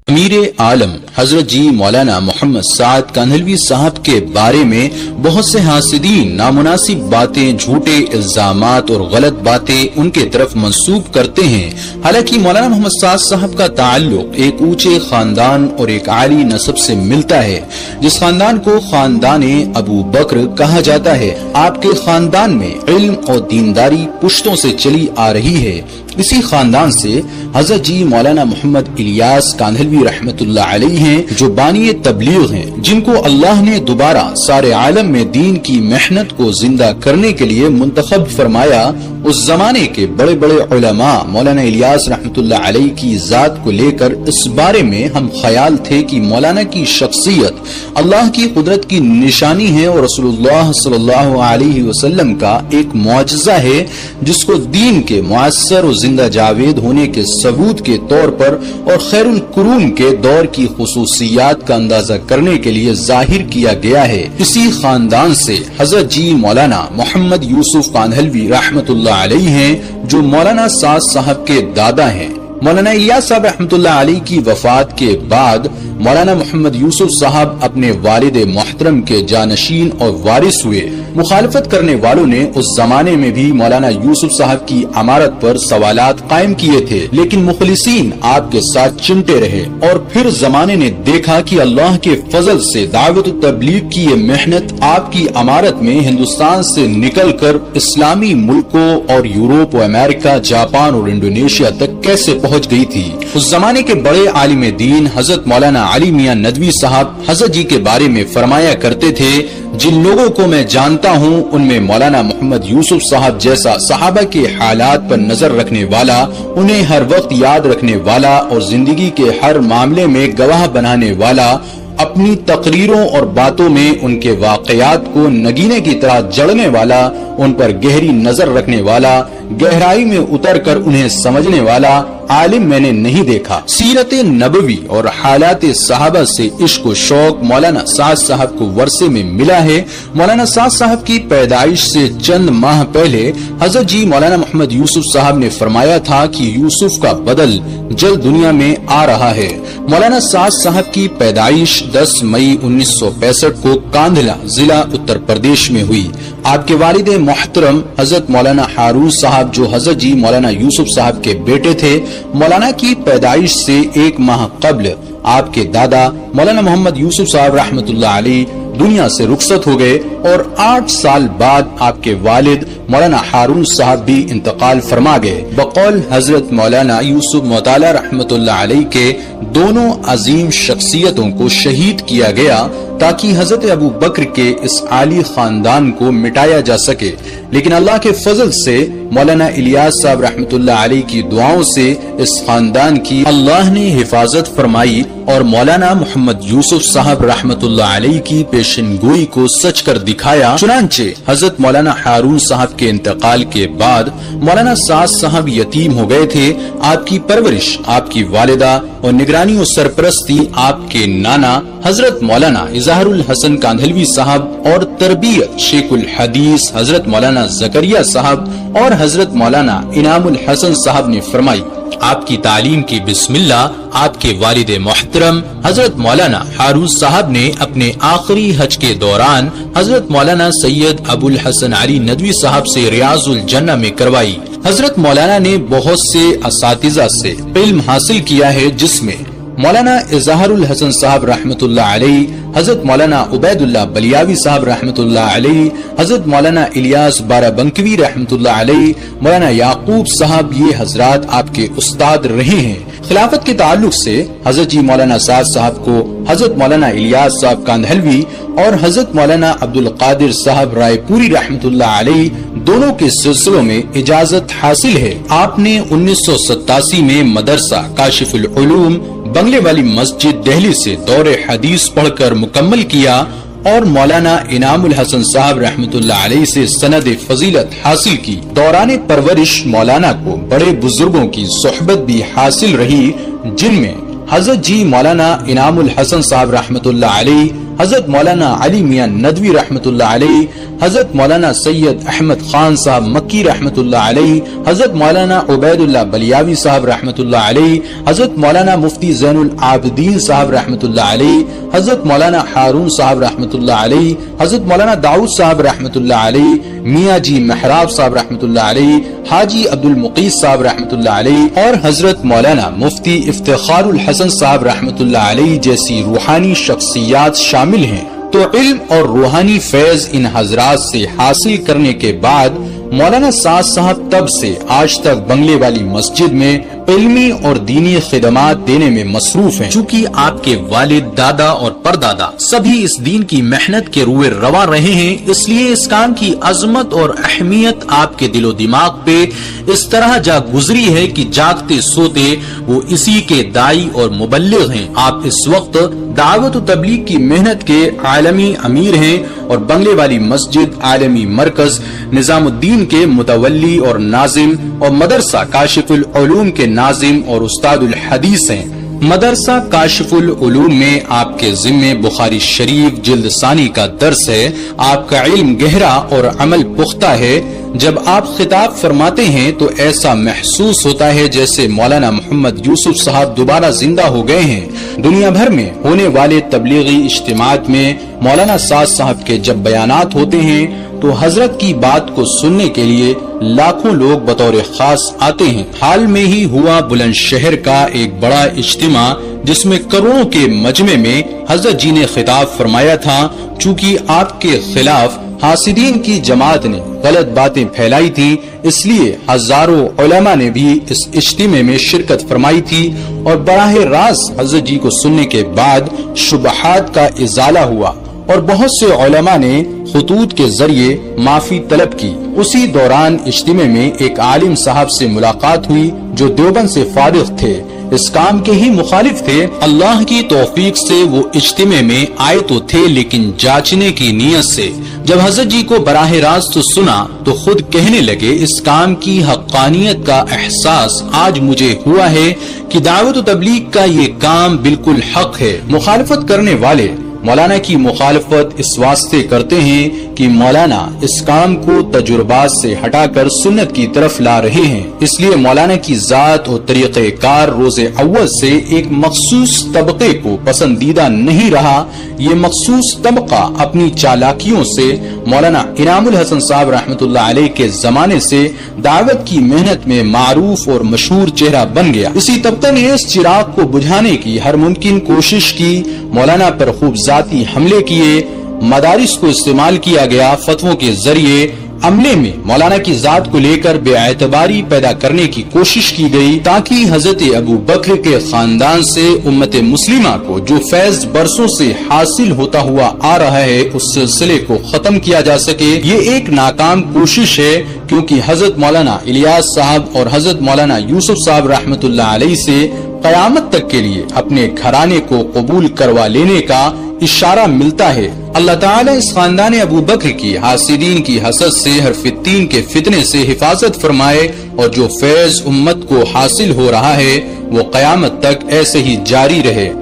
امیر عالم حضرت جی مولانا محمد سعد کاندھلوی صاحب کے بارے میں بہت سے حاسدین نامناسب باتیں، جھوٹے الزامات اور غلط باتیں ان کے طرف منسوب کرتے ہیں، حالانکہ مولانا محمد سعد صاحب کا تعلق ایک اونچے خاندان اور ایک عالی نسب سے ملتا ہے، جس خاندان کو خاندان ابو بکر کہا جاتا ہے۔ آپ کے خاندان میں علم اور دینداری پشتوں سے چلی آ رہی ہے۔ اسی خاندان سے حضرت جی مولانا محمد الیاس کاندھلوی رحمت اللہ علیہ ہیں، جو بانی تبلیغ ہیں، جن کو اللہ نے دوبارہ سارے عالم میں دین کی محنت کو زندہ کرنے کے لیے منتخب فرمایا۔ اس زمانے کے بڑے بڑے علماء مولانا الیاس رحمت اللہ علیہ کی ذات کو لے کر اس بارے میں ہم خیال تھے کہ مولانا کی شخصیت اللہ کی قدرت کی نشانی ہے اور رسول اللہ صلی اللہ علیہ وسلم کا ایک معجزہ ہے، جس کو دین کے مؤثر و زندہ جاوید ہونے کے ثبوت کے طور پر اور خیر القرون کے دور کی خصوصیات کا اندازہ کرنے کے لیے ظاہر کیا گیا ہے۔ اسی خاندان سے حضرت جی مولانا محمد یوسف کاندھلوی رحمت اللہ علیہ ہیں، جو مولانا سعد صاحب کے دادا ہیں۔ مولانا الیاس صاحب رحمت اللہ علیہ کی وفات کے بعد مولانا محمد یوسف صاحب اپنے والد محترم کے جانشین اور وارث ہوئے۔ مخالفت کرنے والوں نے اس زمانے میں بھی مولانا یوسف صاحب کی امارت پر سوالات قائم کیے تھے، لیکن مخلصین آپ کے ساتھ چمٹے رہے، اور پھر زمانے نے دیکھا کہ اللہ کے فضل سے دعوت و تبلیغ کی یہ محنت آپ کی امارت میں ہندوستان سے نکل کر اسلامی ملکوں اور یورپ و امریکہ، جاپان اور انڈونیشیا تک کیسے پہنچ گئی تھی۔ اس زمانے کے بڑے عالم دین حضرت مولانا علی میاں ندوی صاحب حضرت جی کے بارے میں فرمایا کرتے تھے، جن لوگوں کو میں جانتا ہوں ان میں مولانا محمد یوسف صاحب جیسا صحابہ کے حالات پر نظر رکھنے والا، انہیں ہر وقت یاد رکھنے والا اور زندگی کے ہر معاملے میں گواہ بنانے والا، اپنی تقریروں اور باتوں میں ان کے واقعات کو نگینے کی طرح جڑنے والا، ان پر گہری نظر رکھنے والا، گہرائی میں اتر کر انہیں سمجھنے والا عالم میں نے نہیں دیکھا۔ سیرت نبوی اور حالات صحابہ سے عشق و شوق مولانا سعد صاحب کو ورثے میں ملا ہے۔ مولانا سعد صاحب کی پیدائش سے چند ماہ پہلے حضرت جی مولانا محمد یوسف صاحب نے فرمایا تھا کہ یوسف کا بدل جلد دنیا میں آ رہا ہے۔ مولانا سعد صاحب کی پیدائش 10 مئی 1965 کو کاندھلا ضلع اتر پردیش میں ہوئی۔ آپ کے والد محترم حضرت مولانا ہارون صاحب، جو حضرت جی مولانا یوسف صاحب کے بیٹے تھے، مولانا کی پیدائش سے 1 ماہ قبل آپ کے دادا مولانا محمد یوسف صاحب رحمت اللہ علیہ دنیا سے رخصت ہو گئے، اور 8 سال بعد آپ کے والد مولانا ہارون صاحب بھی انتقال فرما گئے۔ بقول حضرت مولانا یوسف مطالعہ رحمت اللہ علیہ کے دونوں عظیم شخصیتوں کو شہید کیا گیا تاکہ حضرت ابو بکر کے اس عالی خاندان کو مٹایا جا سکے، لیکن اللہ کے فضل سے مولانا الیاس صاحب رحمت اللہ علیہ کی دعاؤں سے اس خاندان کی اللہ نے حفاظت فرمائی اور مولانا محمد یوسف صاحب رحمت اللہ علیہ کی پیشن گوئی کو سچ کر دکھایا۔ چنانچہ حضرت مولانا ہارون صاحب کے انتقال کے بعد مولانا سعد صاحب یتیم ہو گئے تھے۔ آپ کی پرورش آپ کی والدہ اور نگرانی و سرپرستی آپ کے نانا حضرت مولانا اظہار الحسن کاندھلوی صاحب اور تربیت شیخ الحدیث حضرت مولانا زکریا صاحب اور حضرت مولانا انعام الحسن صاحب نے فرمائی۔ آپ کی تعلیم کی بسم اللہ آپ کے والد محترم حضرت مولانا ہارون صاحب نے اپنے آخری حج کے دوران حضرت مولانا سید ابو الحسن علی ندوی صاحب سے ریاض الجنہ میں کروائی۔ حضرت مولانا نے بہت سے اساتذہ سے علم حاصل کیا ہے، جس میں مولانا اظہار الحسن صاحب رحمت اللہ علیہ، حضرت مولانا عبید اللہ بلیاوی صاحب رحمت اللہ علیہ، حضرت مولانا الیاس بارہ بنکوی رحمت اللہ علیہ، مولانا یعقوب صاحب، یہ حضرات آپ کے استاد رہے ہیں۔ خلافت کے تعلق سے حضرت جی مولانا سعد صاحب کو حضرت مولانا الیاس صاحب کاندھلوی اور حضرت مولانا عبد القادر صاحب رائے پوری رحمت اللہ علیہ دونوں کے سلسلوں میں اجازت حاصل ہے۔ آپ نے 1987 میں مدرسہ کاشف العلوم بنگلے والی مسجد دہلی سے دور حدیث پڑھ کر مکمل کیا اور مولانا انعام الحسن صاحب رحمت اللہ علیہ سے سند فضیلت حاصل کی۔ دوران پرورش مولانا کو بڑے بزرگوں کی صحبت بھی حاصل رہی، جن میں حضرت جی مولانا انعام الحسن صاحب رحمت اللہ علیہ، حضرت مولانا علی میاں ندوی رحمت اللہ علیہ، حضرت مولانا سید احمد خان صاحب مکی رحمت اللہ علیہ، حضرت مولانا عبید اللہ بلیاوی صاحب رحمت اللہ علیہ، حضرت مولانا مفتی زین العابدین صاحب رحمت اللہ علیہ، حضرت مولانا ہارون صاحب رحمت اللہ علیہ، حضرت مولانا داؤد صاحب رحمت اللہ علیہ، میاں جی محراب صاحب رحمت اللہ علیہ، حاجی عبد المقیس صاحب رحمت اللہ علیہ اور حضرت مولانا مفتی افتخار الحسن صاحب رحمت اللہ علیہ جیسی روحانی شخصیات شامل ہیں۔ تو علم اور روحانی فیض ان حضرات سے حاصل کرنے کے بعد مولانا سعد صاحب تب سے آج تک بنگلے والی مسجد میں علمی اور دینی خدمات دینے میں مصروف ہیں۔ چونکہ آپ کے والد، دادا اور پردادا سبھی اس دین کی محنت کے روئے رواں رہے ہیں، اس لیے اس کام کی عظمت اور اہمیت آپ کے دل و دماغ پہ اس طرح جا گزری ہے کہ جاگتے سوتے وہ اسی کے دائی اور مبلغ ہیں۔ آپ اس وقت دعوت و تبلیغ کی محنت کے عالمی امیر ہیں اور بنگلے والی مسجد عالمی مرکز نظام الدین کے متولی اور ناظم اور مدرسہ کاشف العلوم کے ناظم اور استاد الحدیث ہیں۔ مدرسہ کاشف العلوم میں آپ کے ذمے بخاری شریف جلد ثانی کا درس ہے۔ آپ کا علم گہرا اور عمل پختہ ہے۔ جب آپ خطاب فرماتے ہیں تو ایسا محسوس ہوتا ہے جیسے مولانا محمد یوسف صاحب دوبارہ زندہ ہو گئے ہیں۔ دنیا بھر میں ہونے والے تبلیغی اجتماعات میں مولانا سعد صاحب کے جب بیانات ہوتے ہیں تو حضرت کی بات کو سننے کے لیے لاکھوں لوگ بطور خاص آتے ہیں۔ حال میں ہی ہوا بلند شہر کا ایک بڑا اجتماع جس میں کروڑوں کے مجمع میں حضرت جی نے خطاب فرمایا تھا۔ چونکہ آپ کے خلاف حاسدین کی جماعت نے غلط باتیں پھیلائی تھی، اس لیے ہزاروں علماء نے بھی اس اجتماع میں شرکت فرمائی تھی اور براہ راست حضرت جی کو سننے کے بعد شبہات کا ازالہ ہوا اور بہت سے علماء نے خطوط کے ذریعے معافی طلب کی۔ اسی دوران اجتماع میں ایک عالم صاحب سے ملاقات ہوئی جو دیوبند سے فارغ تھے، اس کام کے ہی مخالف تھے۔ اللہ کی توفیق سے وہ اجتماع میں آئے تو تھے لیکن جانچنے کی نیت سے۔ جب حضرت جی کو براہ راست سنا تو خود کہنے لگے اس کام کی حقانیت کا احساس آج مجھے ہوا ہے کہ دعوت و تبلیغ کا یہ کام بالکل حق ہے۔ مخالفت کرنے والے مولانا کی مخالفت اس واسطے کرتے ہیں کہ مولانا اس کام کو تجربات سے ہٹا کر سنت کی طرف لا رہے ہیں، اس لیے مولانا کی ذات اور طریقہ کار روز اول سے ایک مخصوص طبقے کو پسندیدہ نہیں رہا۔ یہ مخصوص طبقہ اپنی چالاکیوں سے مولانا انعام الحسن صاحب رحمت اللہ علیہ کے زمانے سے دعوت کی محنت میں معروف اور مشہور چہرہ بن گیا۔ اسی طبقے نے اس چراغ کو بجھانے کی ہر ممکن کوشش کی، مولانا پر خوب ذاتی حملے کیے، مدارس کو استعمال کیا گیا، فتووں کے ذریعے عملے میں مولانا کی ذات کو لے کر بے اعتباری پیدا کرنے کی کوشش کی گئی تاکہ حضرت ابو بکر کے خاندان سے امت مسلمہ کو جو فیض برسوں سے حاصل ہوتا ہوا آ رہا ہے اس سلسلے کو ختم کیا جا سکے۔ یہ ایک ناکام کوشش ہے کیونکہ حضرت مولانا الیاس صاحب اور حضرت مولانا یوسف صاحب رحمت اللہ علیہ سے قیامت تک کے لیے اپنے گھرانے کو قبول کروا لینے کا اشارہ ملتا ہے۔ اللہ تعالیٰ اس خاندان ابو بکر کی حاسدین کی حسد سے ہر فتین کے فتنے سے حفاظت فرمائے اور جو فیض امت کو حاصل ہو رہا ہے وہ قیامت تک ایسے ہی جاری رہے۔